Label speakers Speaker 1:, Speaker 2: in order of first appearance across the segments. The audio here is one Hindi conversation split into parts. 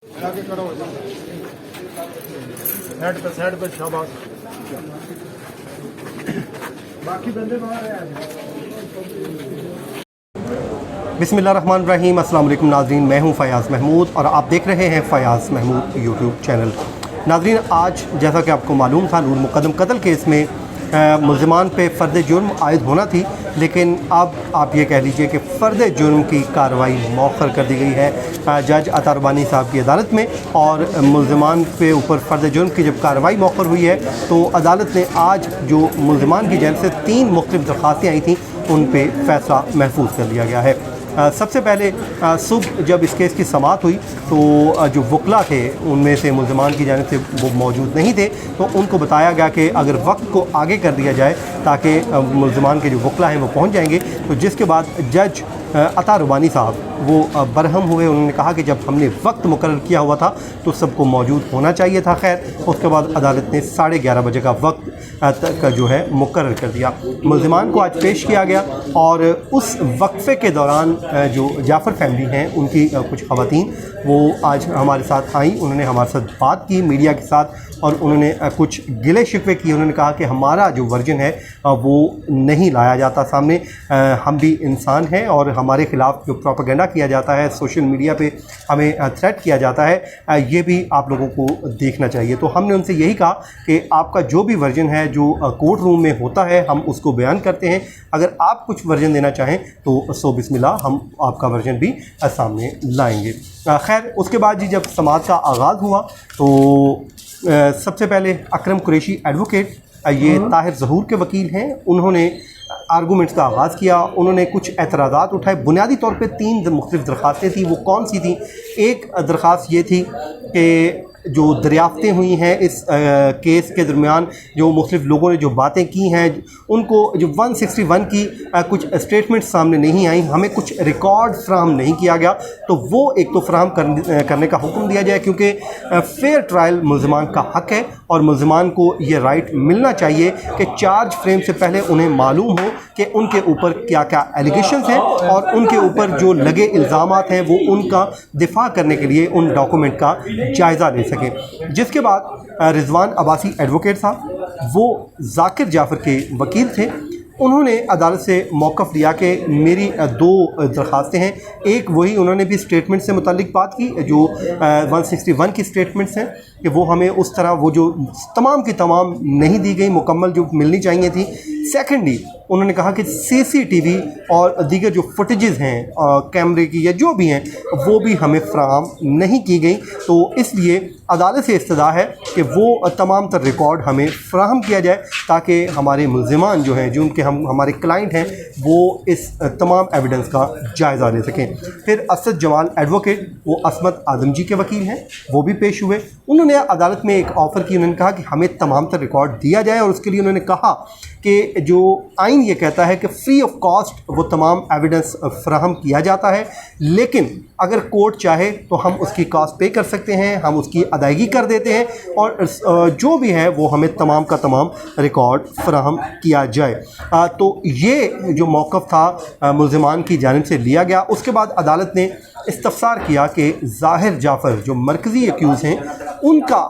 Speaker 1: आगे करो साइड पे शाबाश। बाकी बंदे बाहर हैं।
Speaker 2: बिस्मिल्लाहिर्रहमानिर्रहीम। अस्सलाम वालेकुम नाज़रीन, मैं हूं फ़याज़ महमूद और आप देख रहे हैं फ़याज़ महमूद यूट्यूब चैनल। नाज़रीन, आज जैसा कि आपको मालूम था, नूर मुक़द्दम कत्ल केस में मुल्ज़िमान पे फ़र्द जुर्म आयद होना थी, लेकिन अब आप ये कह लीजिए कि फ़र्द जुर्म की कार्रवाई मौख़र कर दी गई है जज अता रबानी साहब की अदालत में। और मुल्ज़िमान पे ऊपर फ़र्द जुर्म की जब कार्रवाई मौख़र हुई है तो अदालत ने आज जो मुल्ज़िमान की जेब से 3 मुख्तलिफ़ दरख्वास्तें आई थीं उन पे फ़ैसला महफूज कर लिया गया है। सबसे पहले सुबह जब इस केस की समाअत हुई तो जो वकला थे उनमें से मुल्ज़िमान की जानिब से वो मौजूद नहीं थे, तो उनको बताया गया कि अगर वक्त को आगे कर दिया जाए ताकि मुल्ज़िमान के जो वकला हैं वो पहुंच जाएंगे। तो जिसके बाद जज अता रबानी साहब वो बरहम हुए। उन्होंने कहा कि जब हमने वक्त मुकर्रर किया हुआ था तो सबको मौजूद होना चाहिए था। खैर, उसके बाद अदालत ने 11:30 बजे का वक्त तक का जो है मुकर्रर कर दिया। मुल्ज़िमान को आज पेश किया गया और उस वक्फे के दौरान जो जाफ़र फैमिली हैं उनकी कुछ ख़वातीन वो आज हमारे साथ आई। उन्होंने हमारे साथ बात की मीडिया के साथ और उन्होंने कुछ गिले शिकवे किए। उन्होंने कहा कि हमारा जो वर्जन है वो नहीं लाया जाता सामने, हम भी इंसान हैं और हमारे ख़िलाफ़ जो प्रोपेगेंडा किया जाता है, सोशल मीडिया पे हमें थ्रेट किया जाता है, ये भी आप लोगों को देखना चाहिए। तो हमने उनसे यही कहा कि आपका जो भी वर्जन है जो कोर्ट रूम में होता है हम उसको बयान करते हैं। अगर आप कुछ वर्जन देना चाहें तो सो बिस्मिल्लाह, हम आपका वर्जन भी सामने लाएंगे। खैर, उसके बाद जी जब समाअत का आगाज़ हुआ तो सबसे पहले अकरम कुरैशी एडवोकेट, ये ताहिर ज़हूर के वकील हैं, उन्होंने आर्गूमेंट्स का आगाज़ किया। उन्होंने कुछ एतराज़ात उठाए। बुनियादी तौर पे 3 मुख्तलिफ़ दरख्वास्तें थी। वो कौन सी थी? एक दरख्वास्त ये थी कि जो दरियाफ़तें हुई हैं इस केस के दरमियान, जो मुख्तलिफ़ लोगों ने जो बातें की हैं, उनको जो 161 की कुछ स्टेटमेंट सामने नहीं आई, हमें कुछ रिकॉर्ड फ्राहम नहीं किया गया, तो वो एक तो फ्राहम करने का हुक्म दिया जाए, क्योंकि फेयर ट्रायल मुल्ज़िमान का हक़ है और मुल्ज़िमान को ये राइट मिलना चाहिए कि चार्ज फ्रेम से पहले उन्हें मालूम हो कि उनके ऊपर क्या क्या एलिगेशंस हैं और उनके ऊपर जो लगे इल्ज़ामात हैं वो उनका दिफा करने के लिए उन डॉक्यूमेंट का जायज़ा ले सकें। जिसके बाद रिजवान अब्बासी एडवोकेट साहब, वो जाकिर जाफ़र के वकील थे, उन्होंने अदालत से मौक़िफ़ लिया कि मेरी 2 दरख्वास्तें हैं। एक वही उन्होंने भी स्टेटमेंट से मुताल्लिक बात की जो 161 की स्टेटमेंट्स हैं कि वो हमें उस तरह वो जो तमाम की तमाम नहीं दी गई, मुकम्मल जो मिलनी चाहिए थी। सेकेंडली उन्होंने कहा कि CCTV और दीगर जो फुटेजेस हैं कैमरे की या जो भी हैं वो भी हमें फ्राहम नहीं की गई। तो इसलिए अदालत से इस्तदा है कि वो तमाम तर रिकॉर्ड हमें फ्राहम किया जाए ताकि हमारे मुल्ज़िमान जो हैं, जो उनके हमारे क्लाइंट हैं, वो इस तमाम एविडेंस का जायज़ा ले सकें। फिर असद जमाल एडवोकेट, वो असमत आदम जी के वकील हैं, वो भी पेश हुए। उन्होंने अदालत में एक ऑफ़र की। उन्होंने कहा कि हमें तमाम तर रिकॉर्ड दिया जाए और उसके लिए उन्होंने कहा कि जो आइन ये कहता है कि फ्री ऑफ कॉस्ट वो तमाम एविडेंस फ्राहम किया जाता है, लेकिन अगर कोर्ट चाहे तो हम उसकी कॉस्ट पे कर सकते हैं, हम उसकी अदायगी कर देते हैं और जो भी है वो हमें तमाम का तमाम रिकॉर्ड फ्राहम किया जाए। तो ये जो मौक़िफ़ था मुल्ज़िमान की जानिब से लिया गया। उसके बाद अदालत ने इस्तफ़सार किया कि ज़ाहिर जाफ़र जो मरकज़ी एक्यूज़ हैं उनका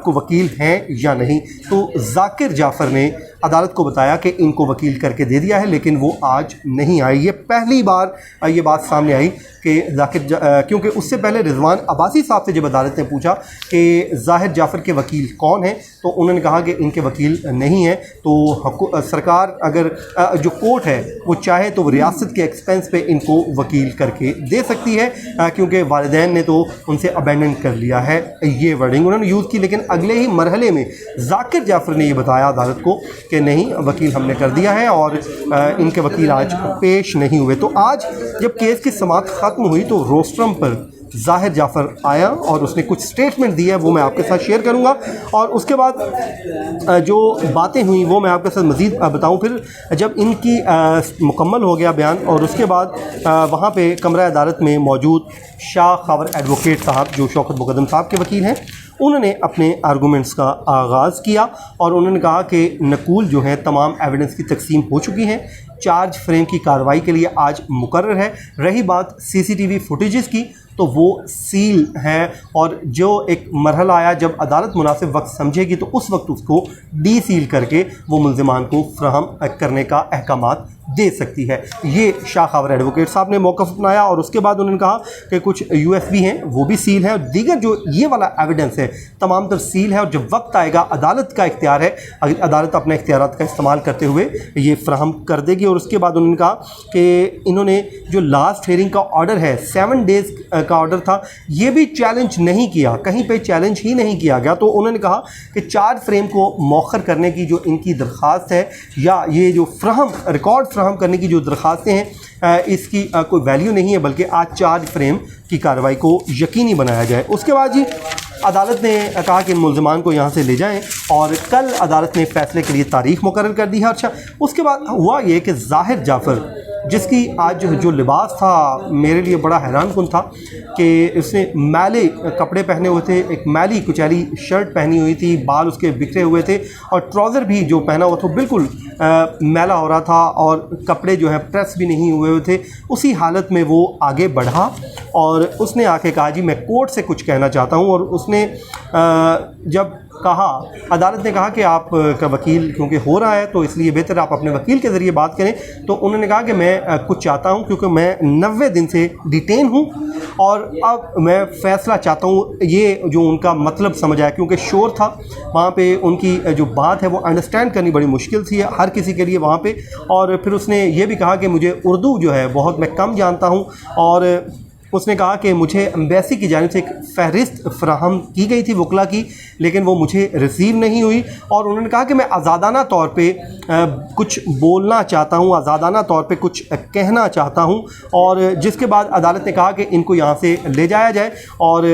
Speaker 2: को वकील हैं या नहीं। तो जाकिर जाफ़र ने अदालत को बताया कि इनको वकील करके दे दिया है, लेकिन वो आज नहीं आए। ये पहली बार ये बात सामने आई कि जाकिर क्योंकि उससे पहले रिजवान अब्बासी साहब से जब अदालत ने पूछा कि ज़ाहिर जाफ़र के वकील कौन हैं तो उन्होंने कहा कि इनके वकील नहीं हैं। तो सरकार अगर जो कोर्ट है वो चाहे तो रियासत के एक्सपेंस पे इनको वकील करके दे सकती है, क्योंकि वालिदैन ने तो उनसे अबैंडन कर लिया है, ये वर्डिंग उन्होंने यूज़ की। लेकिन अगले ही मरहले में जाकिर जाफ़र ने ये बताया अदालत को कि नहीं, वकील हमने कर दिया है और इनके वकील आज पेश नहीं हुए। तो आज जब केस की समाअत ख़त्म हुई तो रोस्ट्रम पर ज़ाहिर जाफ़र आया और उसने कुछ स्टेटमेंट दी है, वो मैं आपके साथ शेयर करूंगा और उसके बाद जो बातें हुई वो मैं आपके साथ मज़ीद बताऊं। फिर जब इनकी मुकम्मल हो गया बयान और उसके बाद वहाँ पे कमरा अदालत में मौजूद शाह खावर एडवोकेट साहब जो शौकत मुक़द्दम साहब के वकील हैं, उन्होंने अपने आर्गूमेंट्स का आगाज़ किया और उन्होंने कहा कि नकूल जो हैं तमाम एविडेंस की तकसीम हो चुकी हैं, चार्ज फ्रेम की कार्रवाई के लिए आज मुकर्रर है। रही बात CCTV फुटेजेस की, तो वो सील है, और जो एक मरहला आया जब अदालत मुनासिब वक्त समझेगी तो उस वक्त उसको डी सील करके वो मुल्ज़िमान को फ्राहम करने का अहकामात दे सकती है। ये शाह खावर एडवोकेट साहब ने मौक़िफ़ अपनाया, और उसके बाद उन्होंने कहा कि कुछ USB हैं वो भी सील है, और दीगर जो ये वाला एविडेंस है तमाम तर सील है, और जब वक्त आएगा अदालत का इख्तियार है, अदालत अपने इख्तियारात का इस्तेमाल करते हुए ये फ्राहम कर देगी। और उसके बाद उन्होंने कहा कि इन्होंने जो लास्ट हेयरिंग का ऑर्डर है 7 डेज़ का ऑर्डर था, ये भी चैलेंज नहीं किया, कहीं पे चैलेंज ही नहीं किया गया। तो उन्होंने कहा कि 4 फ्रेम को मौखर करने की जो इनकी दरख्वास्त है, या ये जो रिकॉर्ड फ्राहम करने की जो दरख्वास्तें हैं, इसकी कोई वैल्यू नहीं है, बल्कि आज 4 फ्रेम की कार्रवाई को यकीनी बनाया जाए। उसके बाद जी अदालत ने कहा कि इन मुल्ज़िमान को यहाँ से ले जाएं, और कल अदालत ने फ़ैसले के लिए तारीख़ मुकर्रर कर दी है। अच्छा, उसके बाद हुआ ये कि ज़ाहिर जाफ़र, जिसकी आज जो लिबास था मेरे लिए बड़ा हैरानकुन था कि उसने मैले कपड़े पहने हुए थे, एक मैली कुचैली शर्ट पहनी हुई थी, बाल उसके बिखरे हुए थे, और ट्राउज़र भी जो पहना हुआ था बिल्कुल मैला हो रहा था, और कपड़े जो है प्रेस भी नहीं हुए हुए थे। उसी हालत में वो आगे बढ़ा और उसने आके कहा जी मैं कोर्ट से कुछ कहना चाहता हूँ। और उसने जब कहा, अदालत ने कहा कि आप का वकील क्योंकि हो रहा है तो इसलिए बेहतर आप अपने वकील के ज़रिए बात करें। तो उन्होंने कहा कि मैं कुछ चाहता हूं, क्योंकि मैं 90 दिन से डिटेन हूं, और अब मैं फ़ैसला चाहता हूं। ये जो उनका मतलब समझ आया, क्योंकि शोर था वहाँ पे, उनकी जो बात है वो अंडरस्टैंड करनी बड़ी मुश्किल थी हर किसी के लिए वहाँ पे। और फिर उसने ये भी कहा कि मुझे उर्दू जो है बहुत मैं कम जानता हूँ, और उसने कहा कि मुझे एम्बेसी की जानिब से एक फ़हरिस्त फ़राहम की गई थी वकला की, लेकिन वो मुझे रिसीव नहीं हुई। और उन्होंने कहा कि मैं आज़ादाना तौर पे कुछ बोलना चाहता हूँ, आज़ादाना तौर पे कुछ कहना चाहता हूँ। और जिसके बाद अदालत ने कहा कि इनको यहाँ से ले जाया जाए, और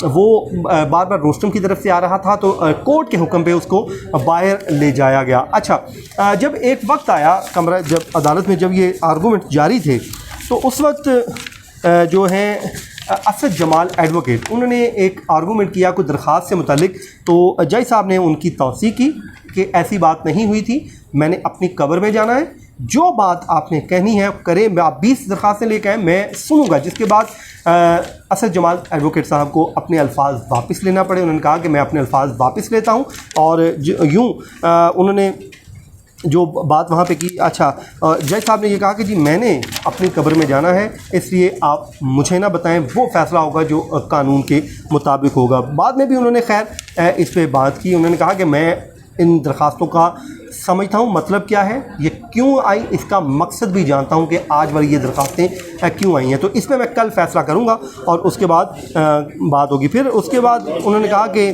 Speaker 2: वो बार बार रोस्टम की तरफ से आ रहा था, तो कोर्ट के हुक्म पे उसको बाहर ले जाया गया। अच्छा, जब एक वक्त आया कमरा, जब अदालत में जब ये आर्गूमेंट जारी थे, तो उस वक्त जो हैं असद जमाल एडवोकेट, उन्होंने एक आर्गूमेंट किया कुछ दरख्वास्त से मुतालिक। तो जज साहब ने उनकी तौसीक़ की कि ऐसी बात नहीं हुई थी, मैंने अपनी कब्र में जाना है, जो बात आपने कहनी है करें, आप 20 दरख्वास्तें लेकर आएँ, मैं सुनूंगा। जिसके बाद असद जमाल एडवोकेट साहब को अपने अल्फाज वापस लेना पड़े। उन्होंने कहा कि मैं अपने अल्फाज वापस लेता हूँ, और यूँ उन्होंने जो बात वहाँ पे की। अच्छा, जज साहब ने ये कहा कि जी मैंने अपनी कब्र में जाना है, इसलिए आप मुझे ना बताएं, वो फ़ैसला होगा जो कानून के मुताबिक होगा। बाद में भी उन्होंने खैर इस पे बात की। उन्होंने कहा कि मैं इन दरख्वास्तों का समझता हूँ मतलब क्या है, ये क्यों आई, इसका मकसद भी जानता हूँ कि आज वाली ये दरख्वास्तें क्यों आई हैं। तो इसमें मैं कल फ़ैसला करूँगा, और उसके बाद बात होगी। फिर उसके बाद उन्होंने कहा कि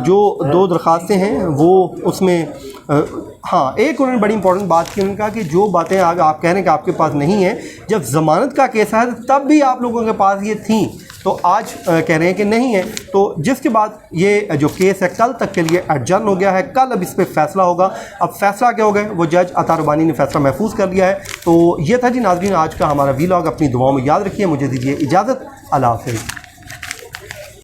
Speaker 2: जो 2 दरख्वास्तें हैं वो उसमें हाँ, एक उन्होंने बड़ी इंपॉर्टेंट बात की। उन्होंने कहा कि जो बातें आप कह रहे हैं कि आपके पास नहीं है, जब ज़मानत का केस है तब भी आप लोगों के पास ये थी, तो आज कह रहे हैं कि नहीं है। तो जिसके बाद ये जो केस है कल तक के लिए एडजर्न हो गया है। कल अब इस पर फ़ैसला होगा। अब फ़ैसला क्या होगा, वो जज अता रुबानी ने फ़ैसला महफूज कर लिया है। तो ये था जी नाज़रीन आज का हमारा वीलॉग। अपनी दुआओं में याद रखिए। मुझे दीजिए इजाज़त। अल्लाह हाफ़िज़।